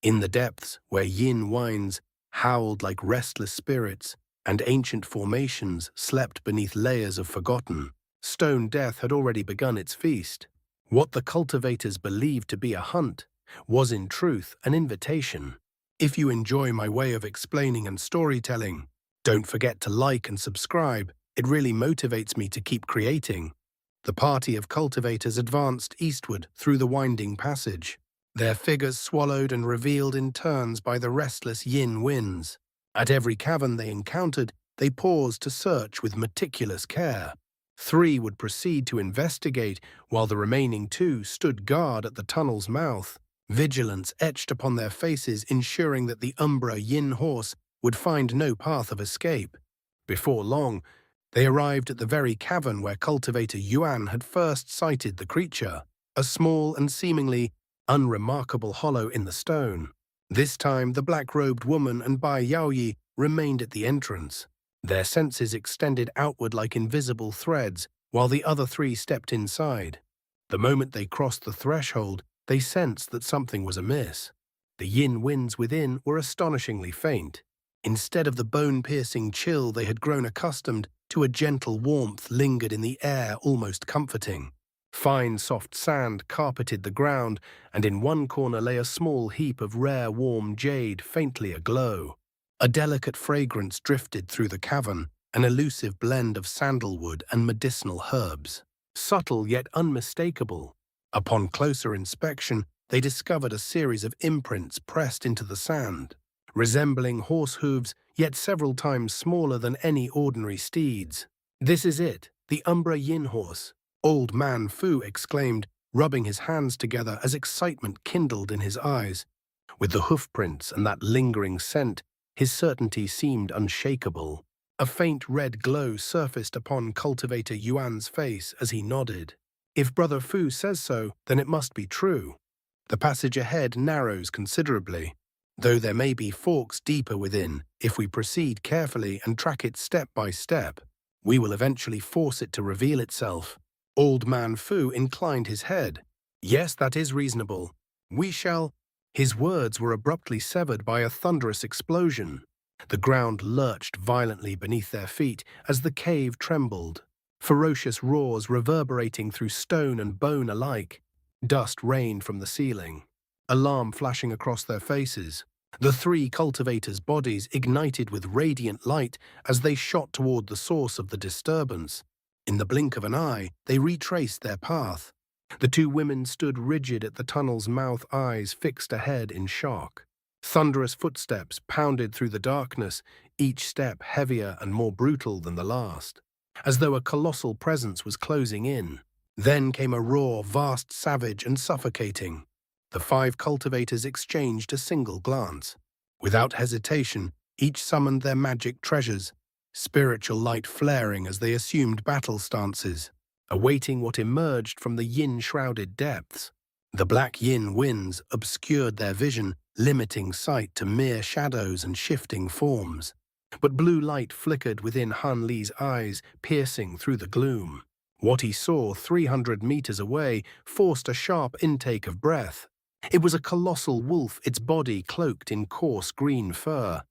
In the depths, where yin winds howled like restless spirits and ancient formations slept beneath layers of forgotten, stone death had already begun its feast. What the cultivators believed to be a hunt was in truth an invitation. If you enjoy my way of explaining and storytelling, don't forget to like and subscribe. It really motivates me to keep creating. The party of cultivators advanced eastward through the winding passage, their figures swallowed and revealed in turns by the restless yin winds. At every cavern they encountered, they paused to search with meticulous care. 3 would proceed to investigate, while the remaining 2 stood guard at the tunnel's mouth, vigilance etched upon their faces, ensuring that the Umbra yin horse would find no path of escape. Before long, they arrived at the very cavern where Cultivator Yuan had first sighted the creature, a small and seemingly unremarkable hollow in the stone. This time, the black-robed woman and Bai Yaoyi remained at the entrance. Their senses extended outward like invisible threads, while the other 3 stepped inside. The moment they crossed the threshold, they sensed that something was amiss. The yin winds within were astonishingly faint. Instead of the bone-piercing chill they had grown accustomed to, a gentle warmth lingered in the air, almost comforting. Fine, soft sand carpeted the ground, and in one corner lay a small heap of rare, warm jade, faintly aglow. A delicate fragrance drifted through the cavern, an elusive blend of sandalwood and medicinal herbs. Subtle yet unmistakable. Upon closer inspection, they discovered a series of imprints pressed into the sand, resembling horse hooves, yet several times smaller than any ordinary steed's. "This is it, the Umbra yin horse," Old Man Fu exclaimed, rubbing his hands together as excitement kindled in his eyes. With the hoofprints and that lingering scent, his certainty seemed unshakable. A faint red glow surfaced upon Cultivator Yuan's face as he nodded. If Brother Fu says so, then it must be true. The passage ahead narrows considerably, though there may be forks deeper within. If we proceed carefully and track it step by step, we will eventually force it to reveal itself. Old Man Fu inclined his head. "Yes, that is reasonable. We shall—" His words were abruptly severed by a thunderous explosion. The ground lurched violently beneath their feet as the cave trembled, ferocious roars reverberating through stone and bone alike. Dust rained from the ceiling, alarm flashing across their faces. The 3 cultivators' bodies ignited with radiant light as they shot toward the source of the disturbance. In the blink of an eye, they retraced their path. The 2 women stood rigid at the tunnel's mouth, eyes fixed ahead in shock. Thunderous footsteps pounded through the darkness, each step heavier and more brutal than the last, as though a colossal presence was closing in. Then came a roar, vast, savage, and suffocating. The 5 cultivators exchanged a single glance. Without hesitation, each summoned their magic treasures, spiritual light flaring as they assumed battle stances, awaiting what emerged from the yin-shrouded depths. The black yin winds obscured their vision, limiting sight to mere shadows and shifting forms. But blue light flickered within Han Li's eyes, piercing through the gloom. What he saw 300 meters away forced a sharp intake of breath. It was a colossal wolf, its body cloaked in coarse green fur.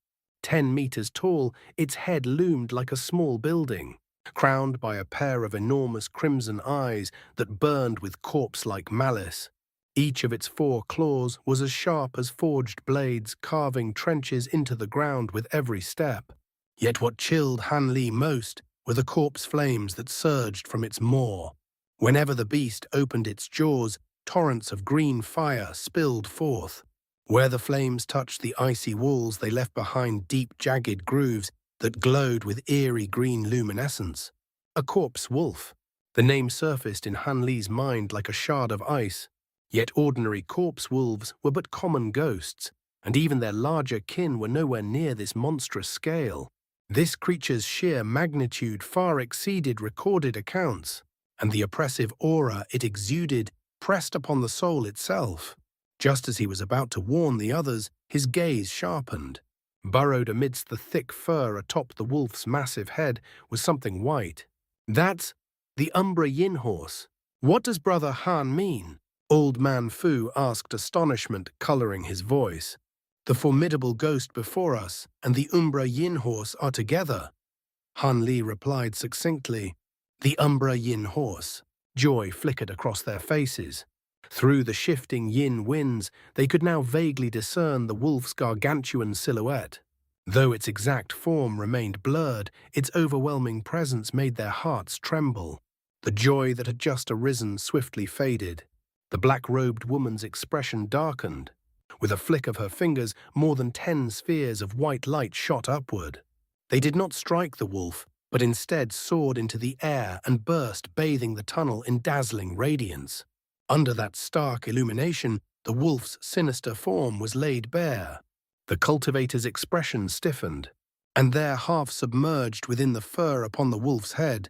10 meters tall, its head loomed like a small building, crowned by a pair of enormous crimson eyes that burned with corpse-like malice. Each of its 4 claws was as sharp as forged blades, carving trenches into the ground with every step. Yet what chilled Han Li most were the corpse flames that surged from its maw. Whenever the beast opened its jaws, torrents of green fire spilled forth. Where the flames touched the icy walls, they left behind deep, jagged grooves that glowed with eerie green luminescence. A corpse wolf. The name surfaced in Han Li's mind like a shard of ice. Yet ordinary corpse wolves were but common ghosts, and even their larger kin were nowhere near this monstrous scale. This creature's sheer magnitude far exceeded recorded accounts, and the oppressive aura it exuded pressed upon the soul itself. Just as he was about to warn the others, his gaze sharpened. Burrowed amidst the thick fur atop the wolf's massive head was something white. "That's the Umbra Yin horse. What does Brother Han mean?" Old Man Fu asked, astonishment coloring his voice. The formidable ghost before us and the Umbra Yin horse are together. Han Li replied succinctly, the Umbra Yin horse. Joy flickered across their faces. Through the shifting yin winds, they could now vaguely discern the wolf's gargantuan silhouette. Though its exact form remained blurred, its overwhelming presence made their hearts tremble. The joy that had just arisen swiftly faded. The black-robed woman's expression darkened. With a flick of her fingers, more than 10 spheres of white light shot upward. They did not strike the wolf, but instead soared into the air and burst, bathing the tunnel in dazzling radiance. Under that stark illumination, the wolf's sinister form was laid bare. The cultivator's expression stiffened, and there, half submerged within the fur upon the wolf's head,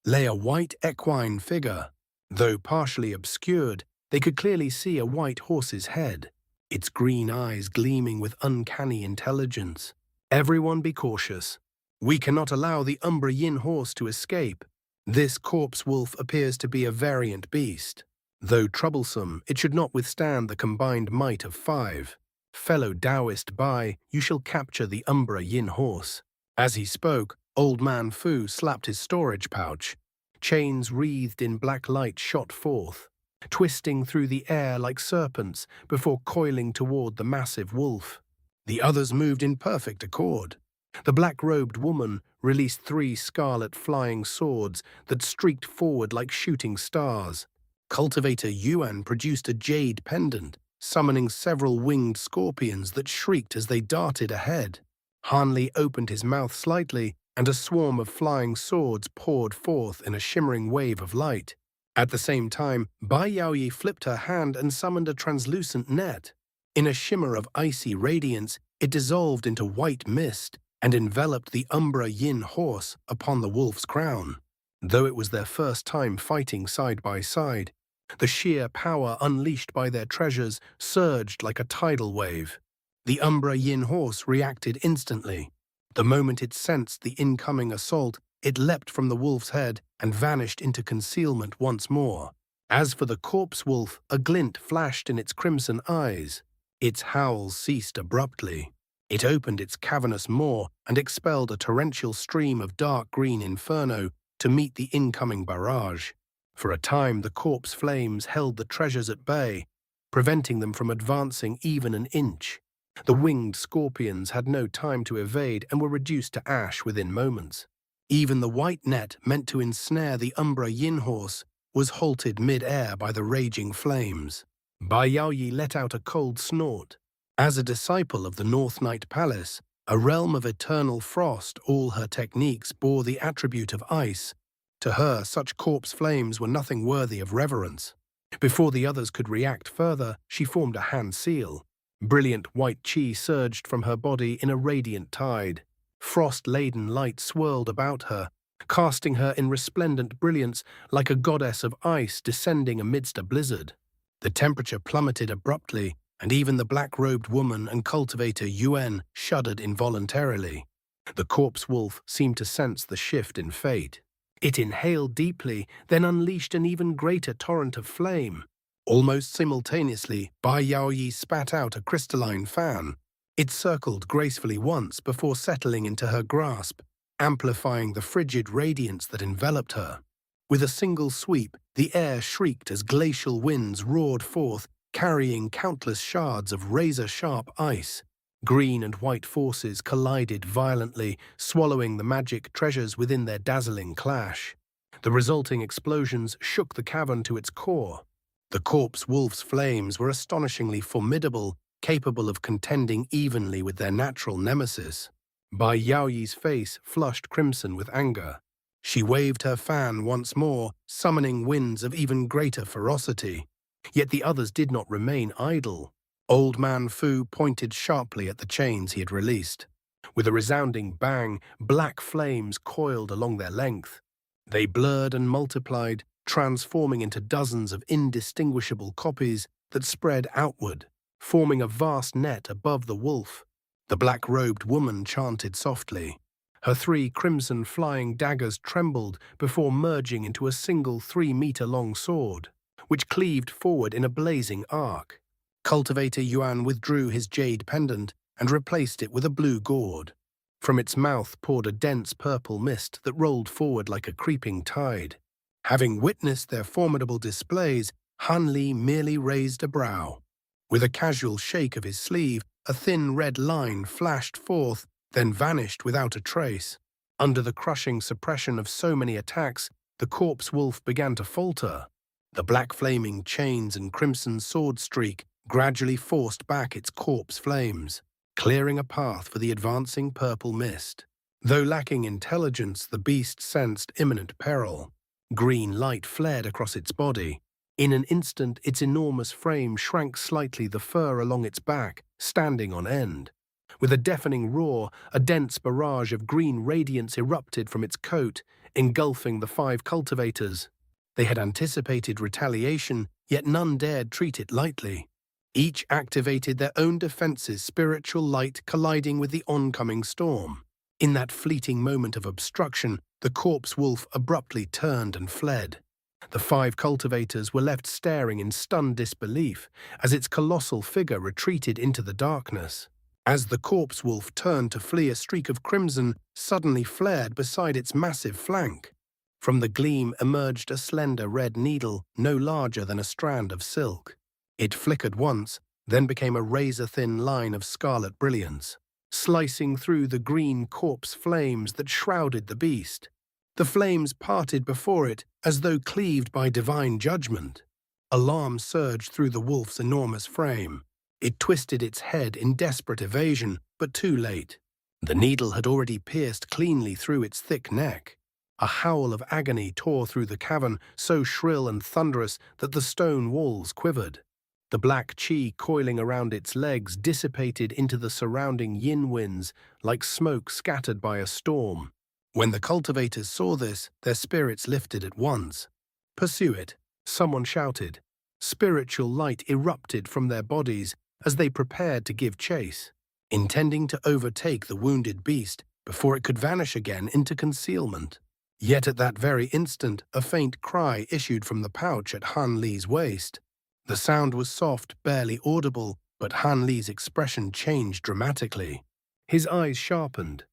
lay a white equine figure. Though partially obscured, they could clearly see a white horse's head, its green eyes gleaming with uncanny intelligence. Everyone be cautious. We cannot allow the Umbra Yin horse to escape. This corpse wolf appears to be a variant beast. Though troublesome, it should not withstand the combined might of 5. Fellow Taoist Bai, you shall capture the Umbra Yin horse. As he spoke, Old Man Fu slapped his storage pouch. Chains wreathed in black light shot forth, twisting through the air like serpents before coiling toward the massive wolf. The others moved in perfect accord. The black-robed woman released 3 scarlet flying swords that streaked forward like shooting stars. Cultivator Yuan produced a jade pendant, summoning several winged scorpions that shrieked as they darted ahead. Han Li opened his mouth slightly, and a swarm of flying swords poured forth in a shimmering wave of light. At the same time, Bai Yaoyi flipped her hand and summoned a translucent net. In a shimmer of icy radiance, it dissolved into white mist and enveloped the Umbra Yin horse upon the wolf's crown. Though it was their first time fighting side by side, the sheer power unleashed by their treasures surged like a tidal wave. The Umbra Yin horse reacted instantly. The moment it sensed the incoming assault, it leapt from the wolf's head and vanished into concealment once more. As for the corpse wolf, a glint flashed in its crimson eyes. Its howls ceased abruptly. It opened its cavernous maw and expelled a torrential stream of dark green inferno to meet the incoming barrage. For a time, the corpse flames held the treasures at bay, preventing them from advancing even an inch. The winged scorpions had no time to evade and were reduced to ash within moments. Even the white net meant to ensnare the Umbra Yin horse was halted mid-air by the raging flames. Bai Yaoyi let out a cold snort. As a disciple of the North Night Palace, a realm of eternal frost, all her techniques bore the attribute of ice. To her, such corpse flames were nothing worthy of reverence. Before the others could react further, she formed a hand seal. Brilliant white chi surged from her body in a radiant tide. Frost-laden light swirled about her, casting her in resplendent brilliance like a goddess of ice descending amidst a blizzard. The temperature plummeted abruptly, and even the black-robed woman and cultivator Yuan shuddered involuntarily. The corpse wolf seemed to sense the shift in fate. It inhaled deeply, then unleashed an even greater torrent of flame. Almost simultaneously, Bai Yaoyi spat out a crystalline fan. It circled gracefully once before settling into her grasp, amplifying the frigid radiance that enveloped her. With a single sweep, the air shrieked as glacial winds roared forth, carrying countless shards of razor-sharp ice. Green and white forces collided violently, swallowing the magic treasures within their dazzling clash. The resulting explosions shook the cavern to its core. The corpse wolf's flames were astonishingly formidable, capable of contending evenly with their natural nemesis. Bai Yaoyi's face flushed crimson with anger. She waved her fan once more, summoning winds of even greater ferocity. Yet the others did not remain idle. Old Man Fu pointed sharply at the chains he had released. With a resounding bang, black flames coiled along their length. They blurred and multiplied, transforming into dozens of indistinguishable copies that spread outward, forming a vast net above the wolf. The black-robed woman chanted softly. Her 3 crimson flying daggers trembled before merging into a single 3-meter-long sword. which cleaved forward in a blazing arc. Cultivator Yuan withdrew his jade pendant and replaced it with a blue gourd. From its mouth poured a dense purple mist that rolled forward like a creeping tide. Having witnessed their formidable displays, Han Li merely raised a brow. With a casual shake of his sleeve, a thin red line flashed forth, then vanished without a trace. Under the crushing suppression of so many attacks, the corpse wolf began to falter. The black flaming chains and crimson sword streak gradually forced back its corpse flames, clearing a path for the advancing purple mist. Though lacking intelligence, the beast sensed imminent peril. Green light flared across its body. In an instant, its enormous frame shrank slightly, the fur along its back standing on end. With a deafening roar, a dense barrage of green radiance erupted from its coat, engulfing the 5 cultivators. They had anticipated retaliation, yet none dared treat it lightly. Each activated their own defenses, spiritual light colliding with the oncoming storm. In that fleeting moment of obstruction, the corpse wolf abruptly turned and fled. The 5 cultivators were left staring in stunned disbelief as its colossal figure retreated into the darkness. As the corpse wolf turned to flee, a streak of crimson suddenly flared beside its massive flank. From the gleam emerged a slender red needle, no larger than a strand of silk. It flickered once, then became a razor-thin line of scarlet brilliance, slicing through the green corpse flames that shrouded the beast. The flames parted before it, as though cleaved by divine judgment. Alarm surged through the wolf's enormous frame. It twisted its head in desperate evasion, but too late. The needle had already pierced cleanly through its thick neck. A howl of agony tore through the cavern, so shrill and thunderous that the stone walls quivered. The black chi coiling around its legs dissipated into the surrounding yin winds like smoke scattered by a storm. When the cultivators saw this, their spirits lifted at once. "Pursue it," someone shouted. Spiritual light erupted from their bodies as they prepared to give chase, intending to overtake the wounded beast before it could vanish again into concealment. Yet at that very instant, a faint cry issued from the pouch at Han Li's waist. The sound was soft, barely audible, but Han Li's expression changed dramatically. His eyes sharpened.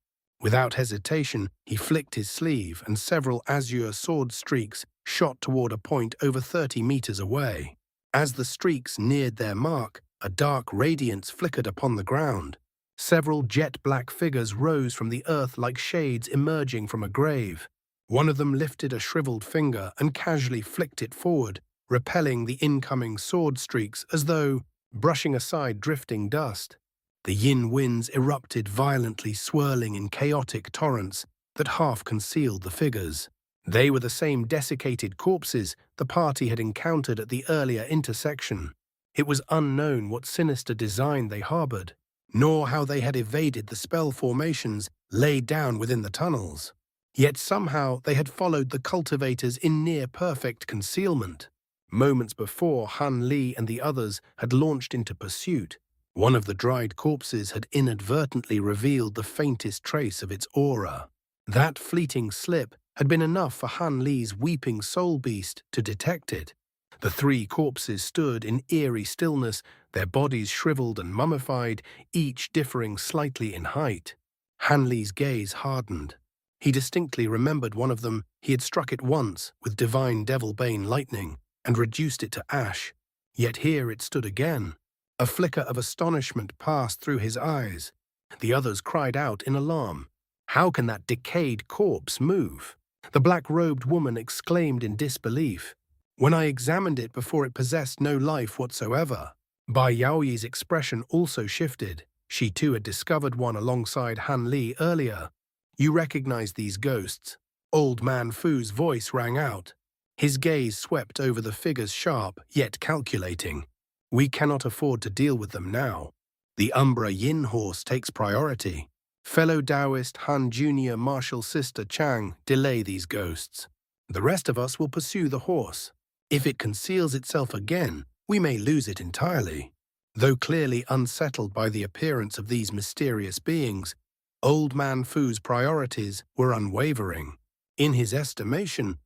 Without hesitation, he flicked his sleeve, and several azure sword streaks shot toward a point over 30 meters away. As the streaks neared their mark, a dark radiance flickered upon the ground. Several jet-black figures rose from the earth like shades emerging from a grave. One of them lifted a shriveled finger and casually flicked it forward, repelling the incoming sword streaks as though brushing aside drifting dust. The yin winds erupted violently, swirling in chaotic torrents that half concealed the figures. They were the same desiccated corpses the party had encountered at the earlier intersection. It was unknown what sinister design they harbored, nor how they had evaded the spell formations laid down within the tunnels. Yet somehow they had followed the cultivators in near-perfect concealment. Moments before, Han Li and the others had launched into pursuit. One of the dried corpses had inadvertently revealed the faintest trace of its aura. That fleeting slip had been enough for Han Li's weeping soul beast to detect it. The 3 corpses stood in eerie stillness, their bodies shriveled and mummified, each differing slightly in height. Han Li's gaze hardened. He distinctly remembered one of them. He had struck it once with divine devil-bane lightning and reduced it to ash. Yet here it stood again. A flicker of astonishment passed through his eyes. The others cried out in alarm. "How can that decayed corpse move?" The black-robed woman exclaimed in disbelief. "When I examined it before, it possessed no life whatsoever." Bai Yaoyi's expression also shifted. She too had discovered one alongside Han Li earlier. "You recognize these ghosts?" Old Man Fu's voice rang out. His gaze swept over the figures, sharp yet calculating. "We cannot afford to deal with them now. The Umbra Yin horse takes priority. Fellow Taoist Han Jr. Martial Sister Chang, delay these ghosts. The rest of us will pursue the horse. If it conceals itself again, we may lose it entirely." Though clearly unsettled by the appearance of these mysterious beings, Old Man Fu's priorities were unwavering. In his estimation,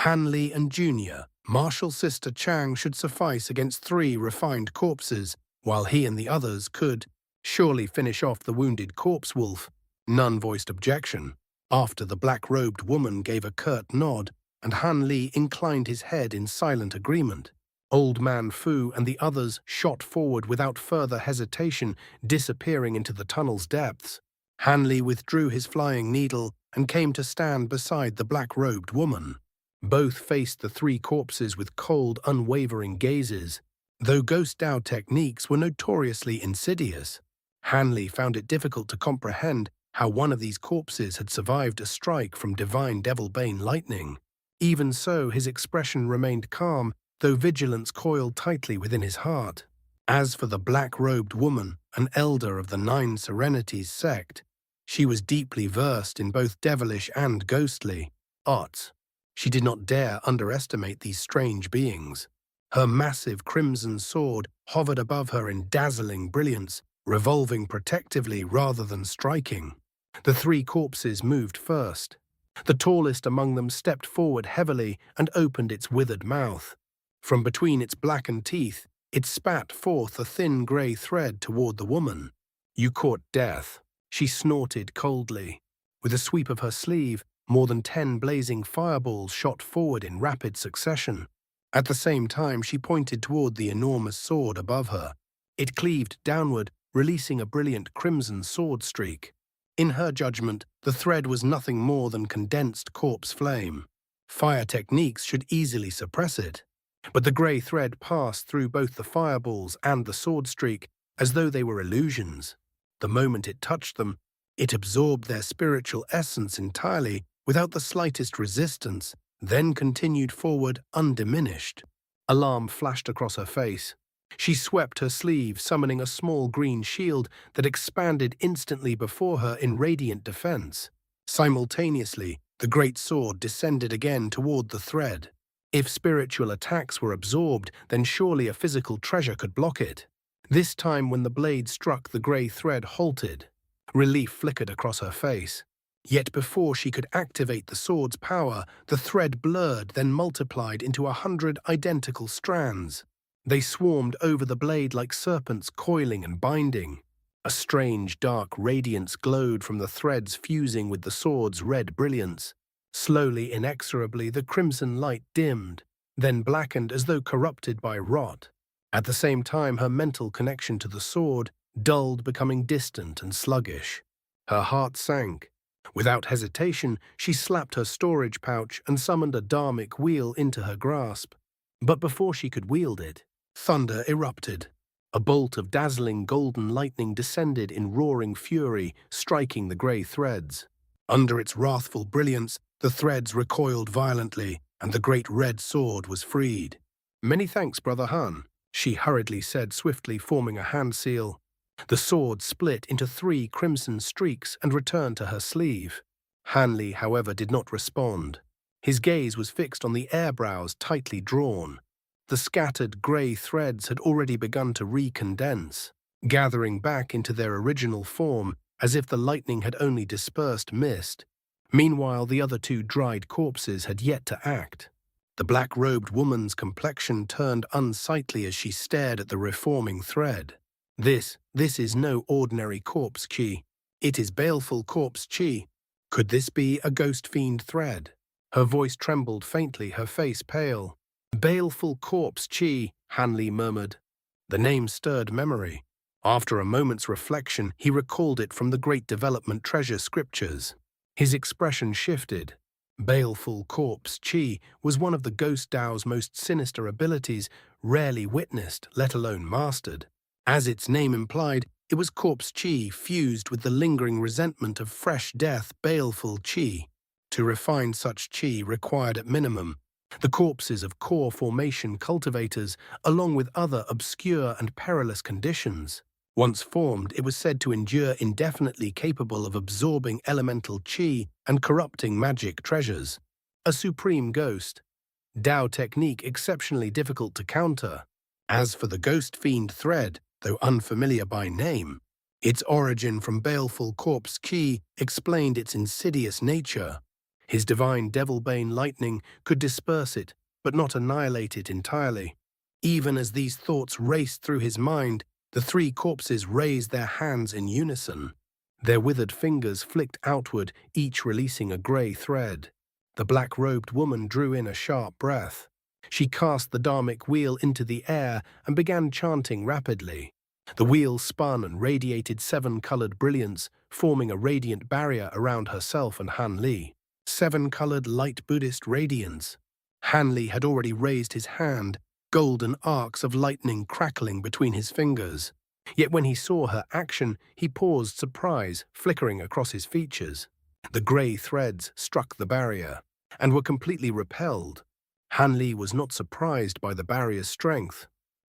Han Li and Junior Martial Sister Chang should suffice against 3 refined corpses, while he and the others could surely finish off the wounded corpse wolf. None voiced objection. After the black-robed woman gave a curt nod, and Han Li inclined his head in silent agreement. Old Man Fu and the others shot forward without further hesitation, disappearing into the tunnel's depths. Han Li withdrew his flying needle and came to stand beside the black-robed woman. Both faced the 3 corpses with cold, unwavering gazes. Though Ghost Dao techniques were notoriously insidious, Han Li found it difficult to comprehend how one of these corpses had survived a strike from divine devil-bane lightning. Even so, his expression remained calm, though vigilance coiled tightly within his heart. As for the black-robed woman, an elder of the 9 Serenities sect, she was deeply versed in both devilish and ghostly arts. She did not dare underestimate these strange beings. Her massive crimson sword hovered above her in dazzling brilliance, revolving protectively rather than striking. The 3 corpses moved first. The tallest among them stepped forward heavily and opened its withered mouth. From between its blackened teeth, it spat forth a thin grey thread toward the woman. "You court death," she snorted coldly. With a sweep of her sleeve, more than 10 blazing fireballs shot forward in rapid succession. At the same time, she pointed toward the enormous sword above her. It cleaved downward, releasing a brilliant crimson sword streak. In her judgment, the thread was nothing more than condensed corpse flame. Fire techniques should easily suppress it. But the grey thread passed through both the fireballs and the sword streak as though they were illusions. The moment it touched them, it absorbed their spiritual essence entirely without the slightest resistance, then continued forward undiminished. Alarm flashed across her face. She swept her sleeve, summoning a small green shield that expanded instantly before her in radiant defense. Simultaneously, the great sword descended again toward the thread. If spiritual attacks were absorbed, then surely a physical treasure could block it. This time, when the blade struck, the grey thread halted. Relief flickered across her face. Yet before she could activate the sword's power, the thread blurred, then multiplied into 100 identical strands. They swarmed over the blade like serpents coiling and binding. A strange, dark radiance glowed from the threads fusing with the sword's red brilliance. Slowly, inexorably, the crimson light dimmed, then blackened as though corrupted by rot. At the same time, her mental connection to the sword dulled, becoming distant and sluggish. Her heart sank. Without hesitation, she slapped her storage pouch and summoned a dharmic wheel into her grasp. But before she could wield it, thunder erupted. A bolt of dazzling golden lightning descended in roaring fury, striking the grey threads. Under its wrathful brilliance, the threads recoiled violently, and the great red sword was freed. "Many thanks, Brother Han," she hurriedly said, swiftly forming a hand seal. The sword split into 3 crimson streaks and returned to her sleeve. Han Li, however, did not respond. His gaze was fixed on the eyebrows tightly drawn. The scattered grey threads had already begun to recondense, gathering back into their original form as if the lightning had only dispersed mist. Meanwhile, the other 2 dried corpses had yet to act. The black-robed woman's complexion turned unsightly as she stared at the reforming thread. This is no ordinary corpse chi. It is baleful corpse chi. Could this be a ghost fiend thread? Her voice trembled faintly, her face pale. "Baleful corpse chi," Han Li murmured. The name stirred memory. After a moment's reflection, he recalled it from the Great Development Treasure scriptures. His expression shifted. Baleful corpse chi was one of the Ghost Dao's most sinister abilities, rarely witnessed, let alone mastered. As its name implied, it was corpse chi fused with the lingering resentment of fresh death, baleful chi. To refine such chi required at minimum the corpses of core formation cultivators, along with other obscure and perilous conditions. Once formed, it was said to endure indefinitely, capable of absorbing elemental chi and corrupting magic treasures. A supreme ghost. Dao technique exceptionally difficult to counter. As for the ghost fiend thread, though unfamiliar by name, its origin from baleful corpse chi explained its insidious nature. His divine devil-bane lightning could disperse it, but not annihilate it entirely. Even as these thoughts raced through his mind, the three corpses raised their hands in unison. Their withered fingers flicked outward, each releasing a grey thread. The black-robed woman drew in a sharp breath. She cast the dharmic wheel into the air and began chanting rapidly. The wheel spun and radiated 7-colored brilliance, forming a radiant barrier around herself and Han Li. 7-colored light Buddhist radiance. Han Li had already raised his hand, golden arcs of lightning crackling between his fingers. Yet when he saw her action, he paused, surprise flickering across his features. The grey threads struck the barrier and were completely repelled. Han Li was not surprised by the barrier's strength.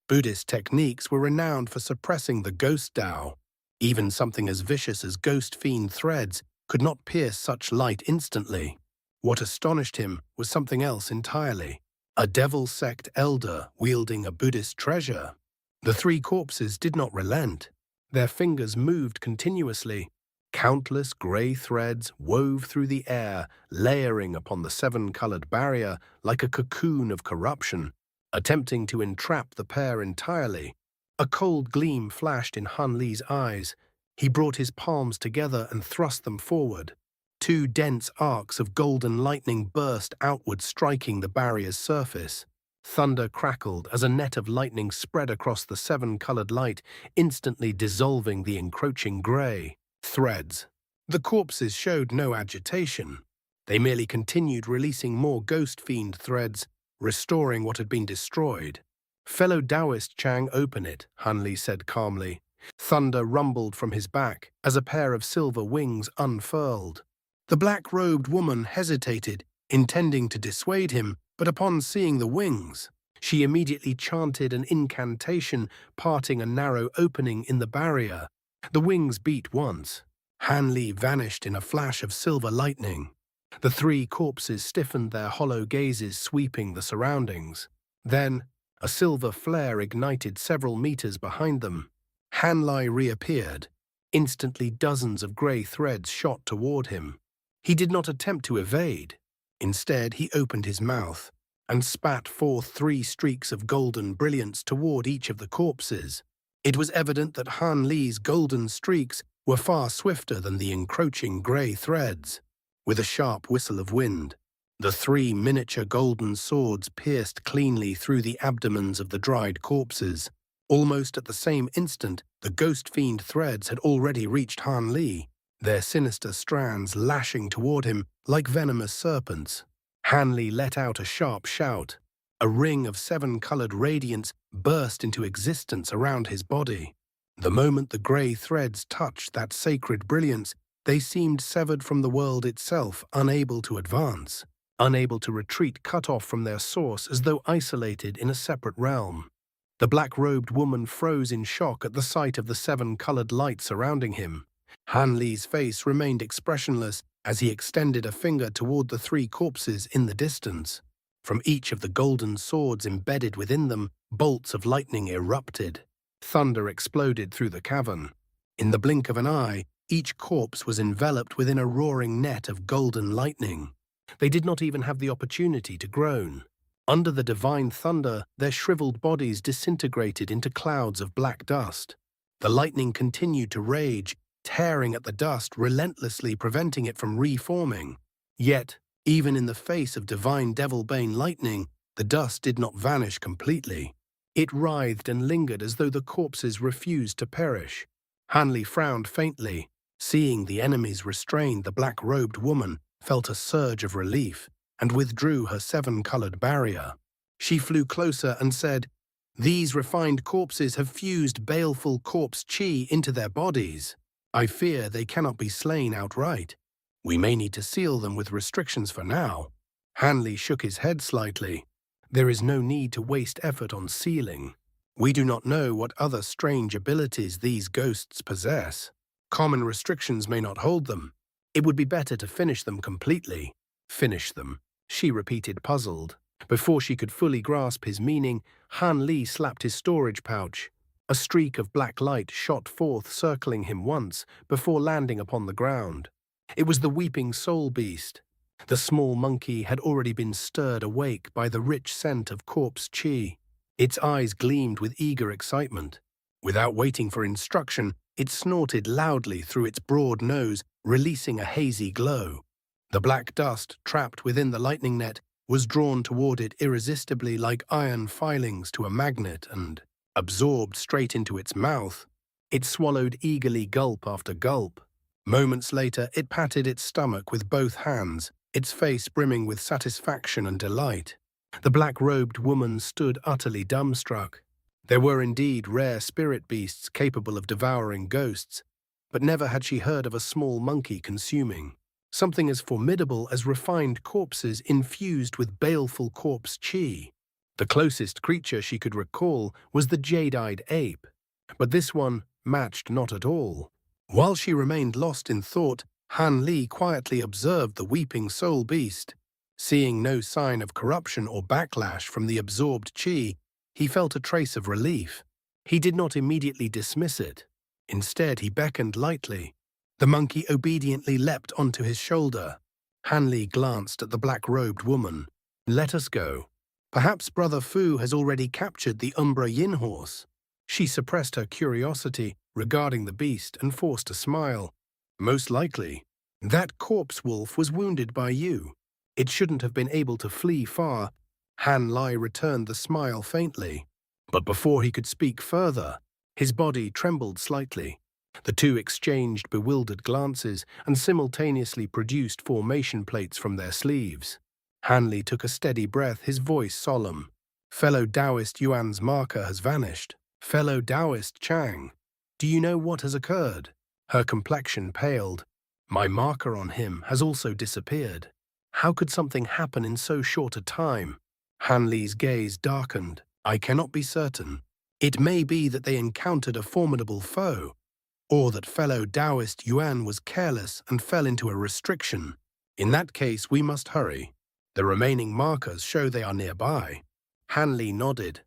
Buddhist techniques were renowned for suppressing the ghost Tao. Even something as vicious as ghost fiend threads could not pierce such light instantly. What astonished him was something else entirely. A devil sect elder wielding a Buddhist treasure. The three corpses did not relent. Their fingers moved continuously. Countless grey threads wove through the air, layering upon the 7-colored barrier like a cocoon of corruption, attempting to entrap the pair entirely. A cold gleam flashed in Han Li's eyes. He brought his palms together and thrust them forward. 2 dense arcs of golden lightning burst outward, striking the barrier's surface. Thunder crackled as a net of lightning spread across the 7-colored light, instantly dissolving the encroaching grey threads. The corpses showed no agitation. They merely continued releasing more ghost fiend threads, restoring what had been destroyed. "Fellow Taoist Chang, open it," Han Li said calmly. Thunder rumbled from his back as a pair of silver wings unfurled. The black-robed woman hesitated, intending to dissuade him, but upon seeing the wings, she immediately chanted an incantation, parting a narrow opening in the barrier. The wings beat once. Han Li vanished in a flash of silver lightning. The three corpses stiffened, their hollow gazes sweeping the surroundings. Then, a silver flare ignited several meters behind them. Han Li reappeared. Instantly, dozens of grey threads shot toward him. He did not attempt to evade. Instead, he opened his mouth and spat forth 3 streaks of golden brilliance toward each of the corpses. It was evident that Han Li's golden streaks were far swifter than the encroaching grey threads. With a sharp whistle of wind, the 3 miniature golden swords pierced cleanly through the abdomens of the dried corpses. Almost at the same instant, the ghost fiend threads had already reached Han Li, their sinister strands lashing toward him like venomous serpents. Han Li let out a sharp shout. A ring of 7-colored radiance burst into existence around his body. The moment the grey threads touched that sacred brilliance, they seemed severed from the world itself, unable to advance, unable to retreat, cut off from their source as though isolated in a separate realm. The black-robed woman froze in shock at the sight of the 7-colored light surrounding him. Han Li's face remained expressionless as he extended a finger toward the 3 corpses in the distance. From each of the golden swords embedded within them, bolts of lightning erupted. Thunder exploded through the cavern. In the blink of an eye, each corpse was enveloped within a roaring net of golden lightning. They did not even have the opportunity to groan. Under the divine thunder, their shriveled bodies disintegrated into clouds of black dust. The lightning continued to rage, tearing at the dust, relentlessly preventing it from reforming. Yet, even in the face of divine devil-bane lightning, the dust did not vanish completely. It writhed and lingered as though the corpses refused to perish. Han Li frowned faintly. Seeing the enemies restrained, the black-robed woman felt a surge of relief and withdrew her 7-colored barrier. She flew closer and said, "These refined corpses have fused baleful corpse chi into their bodies. I fear they cannot be slain outright. We may need to seal them with restrictions for now." Han Li shook his head slightly. "There is no need to waste effort on sealing. We do not know what other strange abilities these ghosts possess. Common restrictions may not hold them. It would be better to finish them completely." "Finish them," she repeated, puzzled. Before she could fully grasp his meaning, Han Li slapped his storage pouch. A streak of black light shot forth, circling him once, before landing upon the ground. It was the weeping soul beast. The small monkey had already been stirred awake by the rich scent of corpse qi. Its eyes gleamed with eager excitement. Without waiting for instruction, it snorted loudly through its broad nose, releasing a hazy glow. The black dust, trapped within the lightning net, was drawn toward it irresistibly like iron filings to a magnet and, absorbed straight into its mouth, it swallowed eagerly gulp after gulp. Moments later, it patted its stomach with both hands, its face brimming with satisfaction and delight. The black-robed woman stood utterly dumbstruck. There were indeed rare spirit beasts capable of devouring ghosts, but never had she heard of a small monkey consuming something as formidable as refined corpses infused with baleful corpse qi. The closest creature she could recall was the jade-eyed ape, but this one matched not at all. While she remained lost in thought, Han Li quietly observed the weeping soul beast. Seeing no sign of corruption or backlash from the absorbed qi, he felt a trace of relief. He did not immediately dismiss it. Instead, he beckoned lightly. The monkey obediently leapt onto his shoulder. Han Li glanced at the black-robed woman. "Let us go. Perhaps Brother Fu has already captured the Umbra Yin horse." She suppressed her curiosity regarding the beast and forced a smile. "Most likely. That corpse wolf was wounded by you. It shouldn't have been able to flee far." Han Li returned the smile faintly. But before he could speak further, his body trembled slightly. The two exchanged bewildered glances and simultaneously produced formation plates from their sleeves. Han Li took a steady breath, his voice solemn. "Fellow Taoist Yuan's marker has vanished. Fellow Taoist Chang, do you know what has occurred?" Her complexion paled. "My marker on him has also disappeared. How could something happen in so short a time?" Han Li's gaze darkened. "I cannot be certain. It may be that they encountered a formidable foe, or that fellow Taoist Yuan was careless and fell into a restriction. In that case, we must hurry. The remaining markers show they are nearby." Han Li nodded.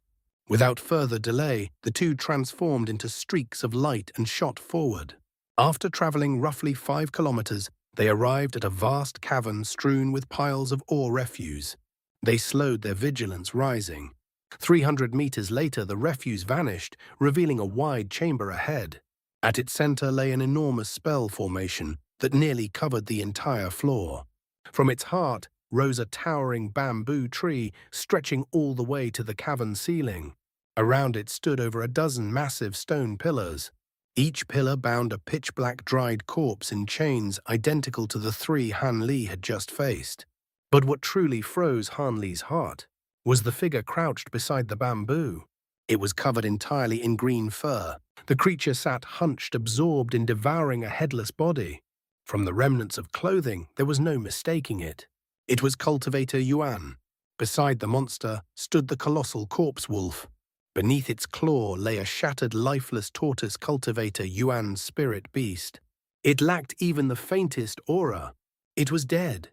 Without further delay, the two transformed into streaks of light and shot forward. After traveling roughly 5 kilometers, they arrived at a vast cavern strewn with piles of ore refuse. They slowed their vigilance, rising. 300 meters later, the refuse vanished, revealing a wide chamber ahead. At its center lay an enormous spell formation that nearly covered the entire floor. From its heart rose a towering bamboo tree stretching all the way to the cavern ceiling. Around it stood over a dozen massive stone pillars. Each pillar bound a pitch-black dried corpse in chains identical to the 3 Han Li had just faced. But what truly froze Han Li's heart was the figure crouched beside the bamboo. It was covered entirely in green fur. The creature sat hunched, absorbed in devouring a headless body. From the remnants of clothing, there was no mistaking it. It was Cultivator Yuan. Beside the monster stood the colossal corpse wolf. Beneath its claw lay a shattered, lifeless tortoise Cultivator Yuan's spirit beast. It lacked even the faintest aura. It was dead.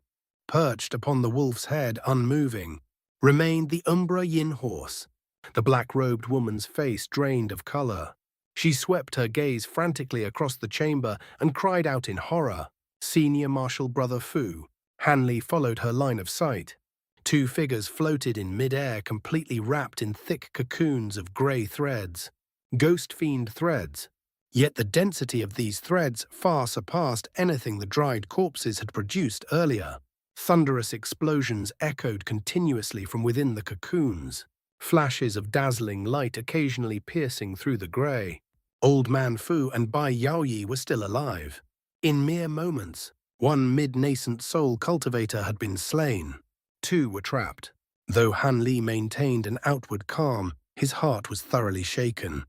Perched upon the wolf's head, unmoving, remained the Umbra Yin horse. The black-robed woman's face drained of color. She swept her gaze frantically across the chamber and cried out in horror. "Senior Marshal Brother Fu." Han Li followed her line of sight. 2 figures floated in mid-air, completely wrapped in thick cocoons of gray threads. Ghost fiend threads. Yet the density of these threads far surpassed anything the dried corpses had produced earlier. Thunderous explosions echoed continuously from within the cocoons, flashes of dazzling light occasionally piercing through the gray. Old Man Fu and Bai Yaoyi were still alive. In mere moments, 1 mid-nascent soul cultivator had been slain. 2 were trapped. Though Han Li maintained an outward calm, his heart was thoroughly shaken.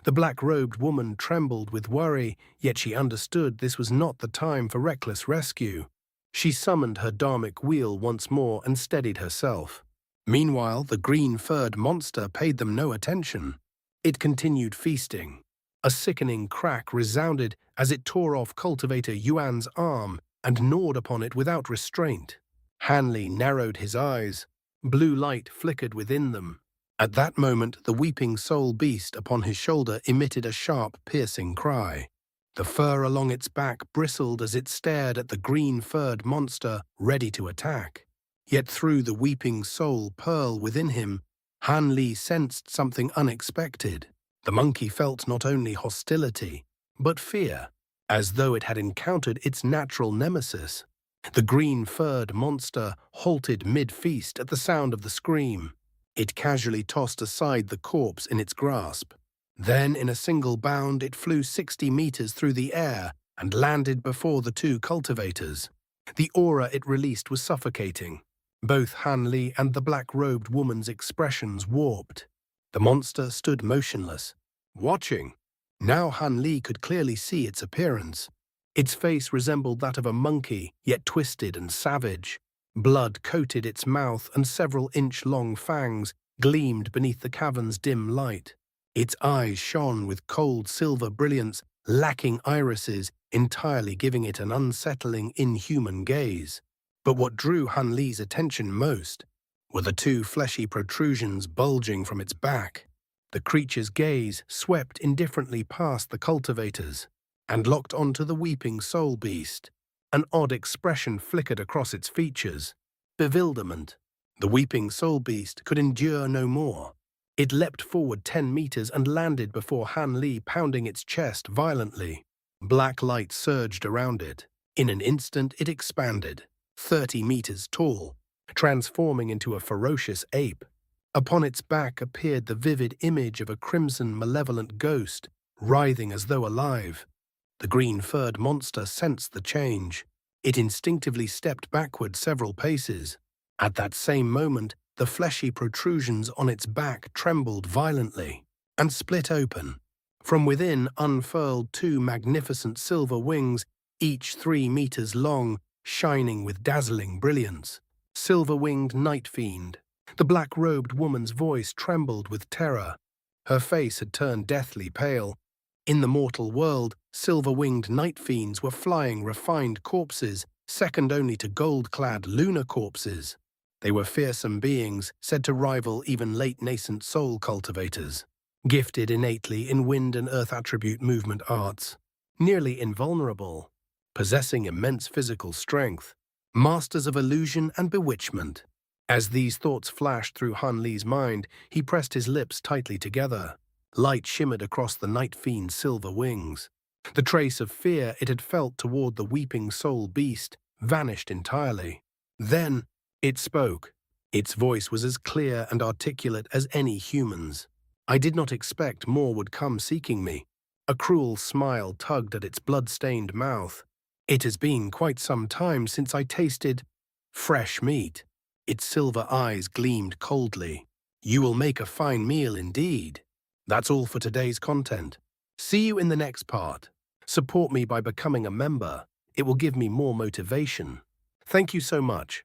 The black-robed woman trembled with worry, yet she understood this was not the time for reckless rescue. She summoned her dharmic wheel once more and steadied herself. Meanwhile, the green-furred monster paid them no attention. It continued feasting. A sickening crack resounded as it tore off Cultivator Yuan's arm and gnawed upon it without restraint. Han Li narrowed his eyes. Blue light flickered within them. At that moment, the weeping soul beast upon his shoulder emitted a sharp, piercing cry. The fur along its back bristled as it stared at the green-furred monster ready to attack. Yet through the weeping soul pearl within him, Han Li sensed something unexpected. The monkey felt not only hostility, but fear, as though it had encountered its natural nemesis. The green-furred monster halted mid-feast at the sound of the scream. It casually tossed aside the corpse in its grasp. Then, in a single bound, it flew 60 meters through the air and landed before the two cultivators. The aura it released was suffocating. Both Han Li and the black-robed woman's expressions warped. The monster stood motionless, watching. Now Han Li could clearly see its appearance. Its face resembled that of a monkey, yet twisted and savage. Blood coated its mouth and several inch-long fangs gleamed beneath the cavern's dim light. Its eyes shone with cold silver brilliance, lacking irises, entirely giving it an unsettling, inhuman gaze. But what drew Han Li's attention most were the two fleshy protrusions bulging from its back. The creature's gaze swept indifferently past the cultivators and locked onto the weeping soul beast. An odd expression flickered across its features. Bewilderment. The weeping soul beast could endure no more. It leapt forward 10 meters and landed before Han Li, pounding its chest violently. Black light surged around it. In an instant, it expanded, 30 meters tall, transforming into a ferocious ape. Upon its back appeared the vivid image of a crimson, malevolent ghost, writhing as though alive. The green-furred monster sensed the change. It instinctively stepped backward several paces. At that same moment, the fleshy protrusions on its back trembled violently and split open. From within unfurled two magnificent silver wings, each 3 meters long, shining with dazzling brilliance. Silver-winged Nightfiend. The black-robed woman's voice trembled with terror. Her face had turned deathly pale. In the mortal world, silver-winged Nightfiends were flying refined corpses, second only to gold-clad lunar corpses. They were fearsome beings, said to rival even late nascent soul cultivators. Gifted innately in wind and earth attribute movement arts. Nearly invulnerable. Possessing immense physical strength. Masters of illusion and bewitchment. As these thoughts flashed through Han Li's mind, he pressed his lips tightly together. Light shimmered across the Nightfiend's silver wings. The trace of fear it had felt toward the weeping soul beast vanished entirely. Then it spoke. Its voice was as clear and articulate as any human's. I did not expect more would come seeking me. A cruel smile tugged at its blood-stained mouth. It has been quite some time since I tasted fresh meat. Its silver eyes gleamed coldly. You will make a fine meal indeed. That's all for today's content. See you in the next part. Support me by becoming a member. It will give me more motivation. Thank you so much.